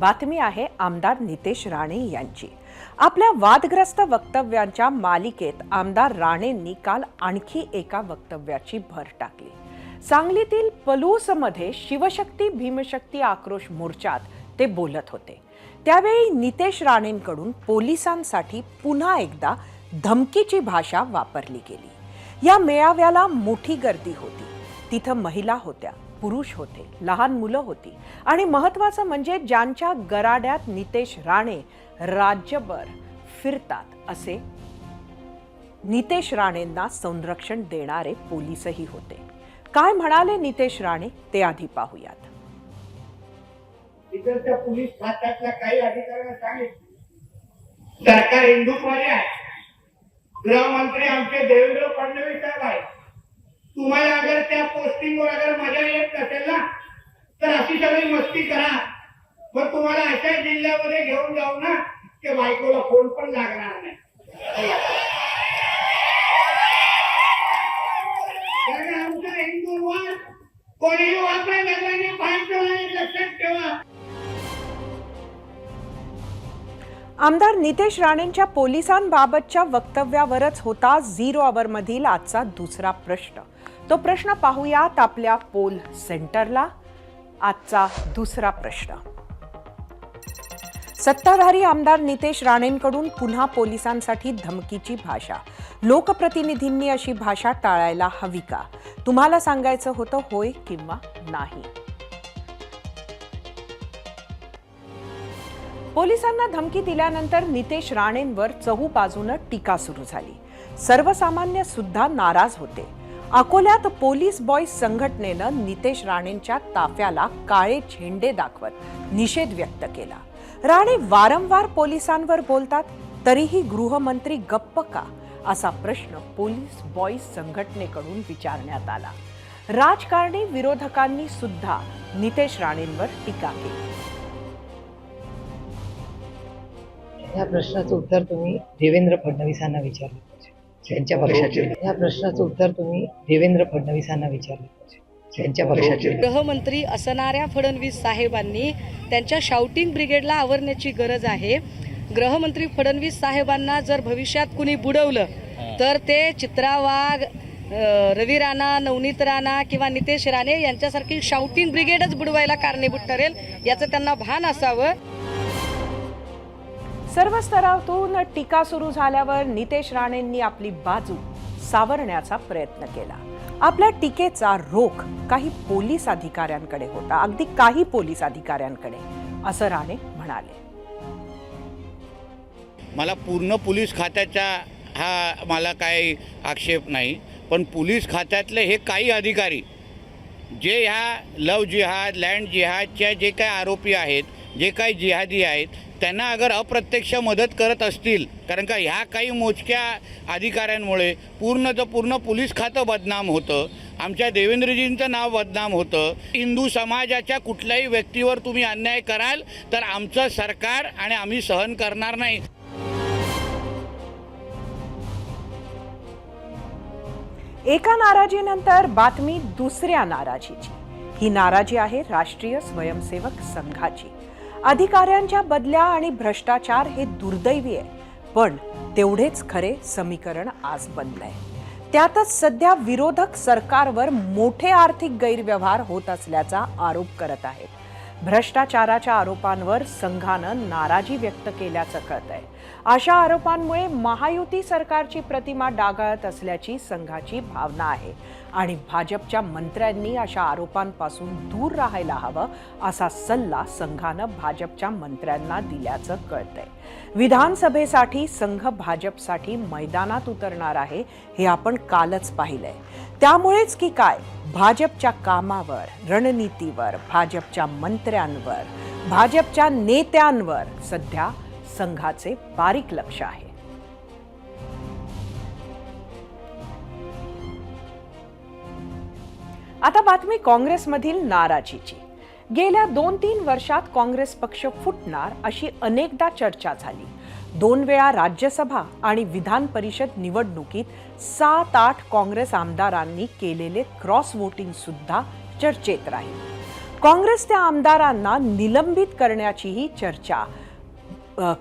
बातमी आहे आमदार नितेश राणे यांची। आपल्या वादग्रस्त वक्तव्यांच्या मालिकेत आमदार राणेंनी काल आणखी एका वक्तव्याची भर टाकली। सांगलीतील पलूसमध्ये शिवशक्ती भीमशक्ती आक्रोश मोर्चात ते बोलत होते। त्यावेळी नितेश राणेंकडून पोलिसांसाठी पुन्हा एकदा धमकीची भाषा वापरली गेली। या मेळाव्याला मोठी गर्दी होती। तिथं महिला होत्या, पुरुष होते, लहान मुलं होती आणि महत्त्वाचं म्हणजे ज्यांच्या गराड्यात नितेश राणे राज्यभर फिरतात असे नितेश राणेंना संरक्षण देणारे पोलीसही होते। काय म्हणाले नितेश राणे ते आधी पाहूयात। इकडच्या पोलीस खात्यातल्या काही अधिकाऱ्यांना सांगितलं सरकार हिंदुत्ववादी आहे, गृहमंत्री आमचे देवेंद्र फडणवीस साहेब आहेत, तुम्हाला अगर त्या पोस्टिंगवर अगर मजा येत नसेल ना तर अशी सगळी मस्ती करा, मग तुम्हाला अशा जिल्ह्यामध्ये घेऊन जाऊ ना की बायकोला फोन पण लागणार नाही। आमचा हिंदुत्व कोणीही वापरायला लागल्याने बाहेर लक्षात ठेवा। आमदार नितेश राणेंच्या पोलिसांबाबतच्या वक्तव्यावरच होता झिरो अवर मधील आजचा दुसरा प्रश्न। तो प्रश्न पाहूयात आपल्या पोल सेंटरला। आजचा दुसरा प्रश्न, सत्ताधारी आमदार नितेश राणेंकडून पुन्हा पोलिसांसाठी धमकीची भाषा। लोकप्रतिनिधींनी अशी भाषा टाळायला हवी का? तुम्हाला सांगायचं होतं होय किंवा नाही? पोलिसांना धमकी दिल्यानंतर नितेश राणेंवर चहूबाजूने टीका सुरू झाली। सर्वसामान्य सुद्धा नाराज होते। अकोल्यात पोलीस बॉयज संघटनेनं नितेश राणेंच्या ताफ्याला काळे झेंडे दाखवत निषेध व्यक्त केला। राणे वारंवार पोलिसांवर बोलतात तरीही गृहमंत्री गप्प का, असा प्रश्न पोलीस बॉयज संघटनेकडून विचारण्यात आला। राजकारणी विरोधकांनी सुद्धा नितेश राणेंवर टीका केली। या प्रश्नाचं उत्तर तुम्ही देवेंद्र फडणवीसांना विचारलं पाहिजे, त्यांच्या पक्षाचे। या प्रश्नाचं उत्तर तुम्ही देवेंद्र फडणवीसांना विचारलं पाहिजे, त्यांच्या पक्षाचे। गृहमंत्री असणाऱ्या फडणवीस साहेबांनी त्यांच्या शाउटिंग ब्रिगेडला आवरण्याची गरज आहे। गृहमंत्री फडणवीस साहेबांना जर भविष्यात कुणी बुडवलं तर ते चित्रा वाघ, रवी राणा, नवनीत राणा किंवा नितेश राणे यांच्यासारखी शाउटिंग ब्रिगेडच बुडवायला कारणीभूत ठरेल, याचं त्यांना भान असावं। सर्व स्तरातून टीका सुरू झाल्यावर नितेश राणेंनी आपली बाजू सावरण्याचा प्रयत्न केला। आपल्या टीकेचा रोख काही पोलीस अधिकाऱ्यांकडे होता, अगदी काही पोलीस अधिकाऱ्यांकडे, असं राणे म्हणाले। मला पूर्ण पोलीस खात्याचा मला काही आक्षेप नाही, पण पोलीस खात्यातले हे काही अधिकारी जे ह्या लव जिहाद, लँड जिहादचे जे काही आरोपी आहेत, जे काही जिहादी आहेत, त्यांना अगर अप्रत्यक्ष मदत करत असतील, कारण का ह्या काही मोजक्या अधिकाऱ्यांमुळे पूर्ण पोलीस खातं बदनाम होतं, आमच्या देवेंद्रजींचं नाव बदनाम होतं। हिंदू समाजाच्या कुठल्याही व्यक्तीवर तुम्ही अन्याय कराल तर आमचं सरकार आणि आम्ही सहन करणार नाही। एका नाराजीनंतर बातमी दुसऱ्या नाराजीची। ही नाराजी आहे राष्ट्रीय स्वयंसेवक संघाची। अधिकाऱ्यांच्या बदल्या आणि भ्रष्टाचार हे दुर्दैवी आहे, पण तेवढेच खरे समीकरण आज बनलंय। त्यातच सध्या विरोधक सरकारवर मोठे आर्थिक गैरव्यवहार होत असल्याचा आरोप करत आहेत। भ्रष्टाचाराच्या आरोपांवर संघानं नाराजी व्यक्त केल्याचं कळतंय। अशा आरोपांमुळे महायुती सरकारची प्रतिमा डागाळत असल्याची संघाची भावना आहे आणि भाजपच्या मंत्र्यांनी अशा आरोपांपासून दूर राहायला हवं असा सल्ला संघानं भाजपच्या मंत्र्यांना दिल्याचं कळतंय। विधानसभेसाठी संघ भाजपसाठी मैदानात उतरणार आहे हे आपण कालच पाहिलंय। त्यामुळेच की काय, भाजपच्या कामावर, रणनीतीवर, भाजपच्या मंत्र्यांवर, भाजपच्या नेत्यांवर सध्या संघाचे बारीक लक्ष आहे। आता बातमी काँग्रेसमधील नाराजीची। गेल्या 2-3 वर्षात काँग्रेस पक्ष फुटणार अशी अनेकदा चर्चा झाली। 2 वेळा राज्यसभा आणि विधान परिषद निवडणुकीत 7-8 काँग्रेस आमदारांनी केलेले क्रॉस वोटिंग सुद्धा चर्चेत राहील। काँग्रेस त्या आमदारांना निलंबित करण्याचीही चर्चा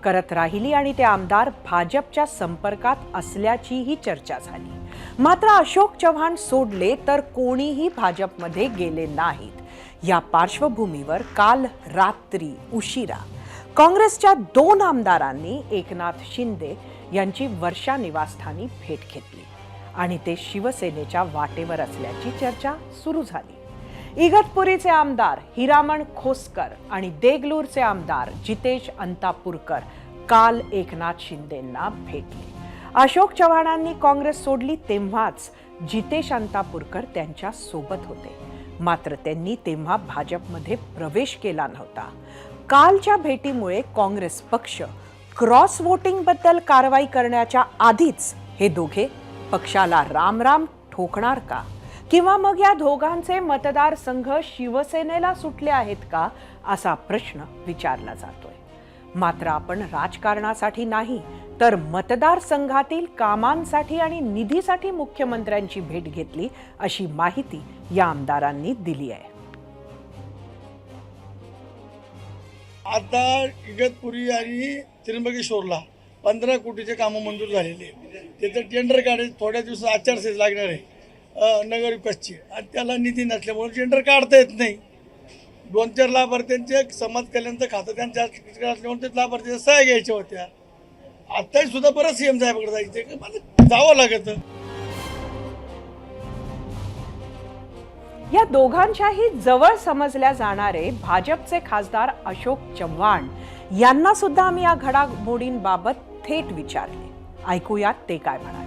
करत राहिली आणि ते आमदार भाजपच्या संपर्कात असल्याचीही चर्चा झाली. मात्र अशोक चव्हाण सोडले तर कोणीही भाजपमध्ये गेले नाहीत. या पार्श्वभूमीवर काल रात्री उशिरा काँग्रेसच्या 2 आमदारांनी एकनाथ शिंदे यांची वर्षा निवासस्थानी भेट घेतली आणि ते शिवसेनेच्या वाटेवर असल्याची चर्चा सुरू झाली. इगतपुरीचे आमदार हिरामण खोसकर आणि देगलूरचे आमदार जितेश अंतापूरकर काल एकनाथ शिंदेंना भेटले. अशोक चव्हाणांनी काँग्रेस सोडली तेव्हाच जितेश अंतापूरकर त्यांच्या सोबत होते. मात्र त्यांनी तेव्हा भाजपमध्ये प्रवेश केला नव्हता. कालच्या भेटीमुळे काँग्रेस पक्ष क्रॉस वोटिंग बद्दल कारवाई करण्याच्या आधीच हे दोघे पक्षाला रामराम ठोकणार का, किंवा मग या दोघांचे मतदारसंघ शिवसेनेला सुटले आहेत का, असा प्रश्न विचारला जातोय. मात्र आपण राजकारणासाठी नाही तर मतदारसंघातील कामांसाठी आणि निधीसाठी मुख्यमंत्र्यांची भेट घेतली अशी माहिती या आमदारांनी दिली आहे. आता इगतपुरी आणि त्र्यंबकेश्वरला 15 कोटीचे कामं मंजूर झालेले आहे. त्याचं टेंडर काढायचं थोड्या दिवसात आचारसंहिता लागणार आहे नगरविकासची, आणि त्याला निधी नसल्यामुळे टेंडर काढता येत नाही. 2-4 लाभार्थ्यांचे समाज कल्याणचं खातं त्यांच्या असल्यामुळे ते लाभार्थ्याच्या सह्या घ्यायच्या होत्या. आताही सुद्धा बरं CM साहेबाकडे जायचं, मला जावं लागतं. या दोघांच्याही जवळ समजल्या जाणारे भाजपचे खासदार अशोक चव्हाण यांना सुद्धा आम्ही या घडामोडींबाबत थेट विचारले. ऐकूयात ते काय म्हणाले.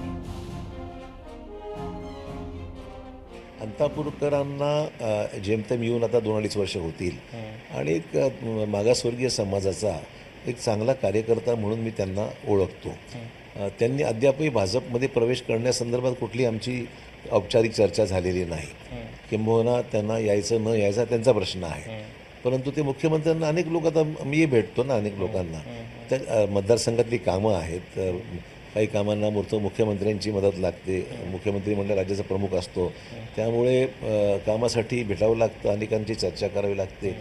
अंतापूरकरांना जेमतेम येऊन आता 2-2.5 वर्ष होतील आणि एक मागासवर्गीय समाजाचा एक चांगला कार्यकर्ता म्हणून मी त्यांना ओळखतो. त्यांनी अद्यापही भाजपमध्ये प्रवेश करण्यासंदर्भात कुठली आमची औपचारिक चर्चा झालेली नाही. किंबहुना त्यांना यायचं न यायचा त्यांचा प्रश्न आहे. परंतु ते मुख्यमंत्र्यांना अनेक लोक, आता मी भेटतो ना अनेक लोकांना, त्या मतदारसंघातली कामं आहेत. काही कामांना मुख्यमंत्र्यांची मदत लागते. मुख्यमंत्री म्हणजे राज्याचा प्रमुख असतो, त्यामुळे कामासाठी भेटावं लागतं, अनेकांची चर्चा करावी लागते.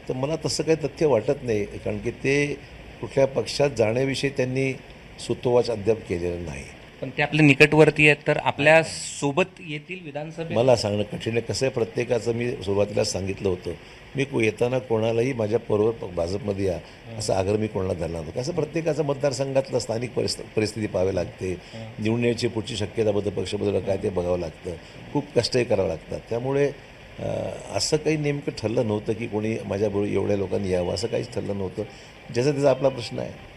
तर मला तसं काही तथ्य वाटत नाही, कारण की ते कुठल्या पक्षात जाण्याविषयी त्यांनी सुतोवाच अद्याप केलेलं नाही. पण ते आपल्या निकटवर्ती आहेत, तर आपल्या सोबत येतील विधानसभेत? मला सांगणं कठीण आहे. कसं आहे, प्रत्येकाचं मी सुरुवातीला सांगितलं होतं, मी येताना कोणालाही माझ्या बरोबर भाजपमध्ये या असं आग्रह मी कोणाला धरला नव्हता. कसं प्रत्येकाचं मतदारसंघातलं स्थानिक परिस्थिती पाहावी लागते. निवडून यायची पुढची शक्यता पक्ष बदल काय ते बघावं लागतं. खूप कष्टही करावं लागतात. त्यामुळे असं काही नेमकं ठरलं नव्हतं की कोणी माझ्याबरोबर एवढ्या लोकांनी यावं, असं काहीच ठरलं नव्हतं. ज्याचा त्याचा आपला प्रश्न आहे.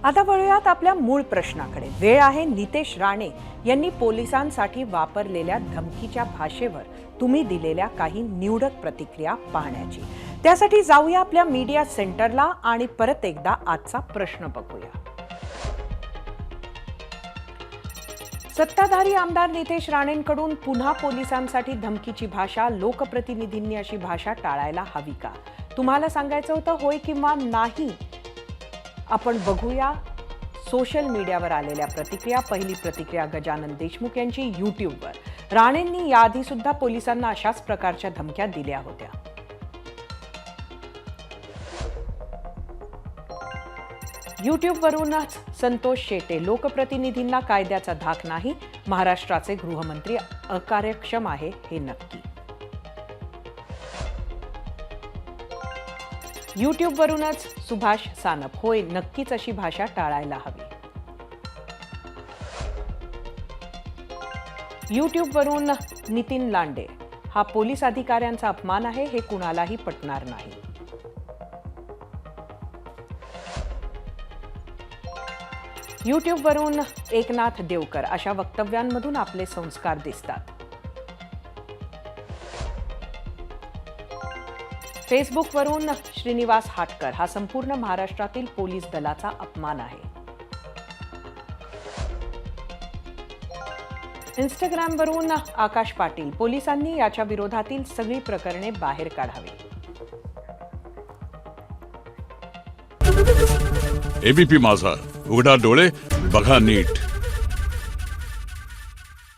आता वळूयात आपल्या मूळ प्रश्नाकडे. वेळ आहे नितेश राणे यांनी पोलिसांसाठी वापरलेल्या धमकीच्या भाषेवर तुम्ही दिलेल्या काही निवडक प्रतिक्रिया पाहण्याची. त्यासाठी जाऊया आपल्या मीडिया सेंटरला आणि परत एकदा आजचा प्रश्न बघूया. सत्ताधारी आमदार नितेश राणेंकडून पुन्हा पोलिसांसाठी धमकीची भाषा, लोकप्रतिनिधींनी अशी भाषा टाळायला हवी का? तुम्हाला सांगायचं होतं होय किंवा नाही? आपण बघूया सोशल मीडियावर आलेल्या प्रतिक्रिया. पहिली प्रतिक्रिया गजानन देशमुख यांची यूट्यूबवर. राणेंनी याआधी सुद्धा पोलिसांना अशाच प्रकारच्या धमक्या दिल्या होत्या. यूट्यूबवरूनच संतोष शेटे. लोकप्रतिनिधींना कायद्याचा धाक नाही, महाराष्ट्राचे गृहमंत्री अकार्यक्षम आहे हे नक्की. यूट्यूबवरूनच सुभाष सानप. होय, नक्कीच अशी भाषा टाळायला हवी. यूट्यूबवरून नितीन लांडे. हा पोलीस अधिकाऱ्यांचा अपमान आहे, हे कुणालाही पटणार नाही. यूट्यूबवरून एकनाथ देवकर. अशा वक्तव्यांमधून आपले संस्कार दिसतात. फेसबुकवरून श्रीनिवास हाटकर. हा संपूर्ण महाराष्ट्रातील पोलीस दलाचा अपमान आहे. इंस्टाग्रामवरून आकाश पाटील. पोलिसांनी याच्या विरोधातील सगळी प्रकरणे बाहेर काढावी. एबीपी माझा, उघडा डोळे बघा नीट.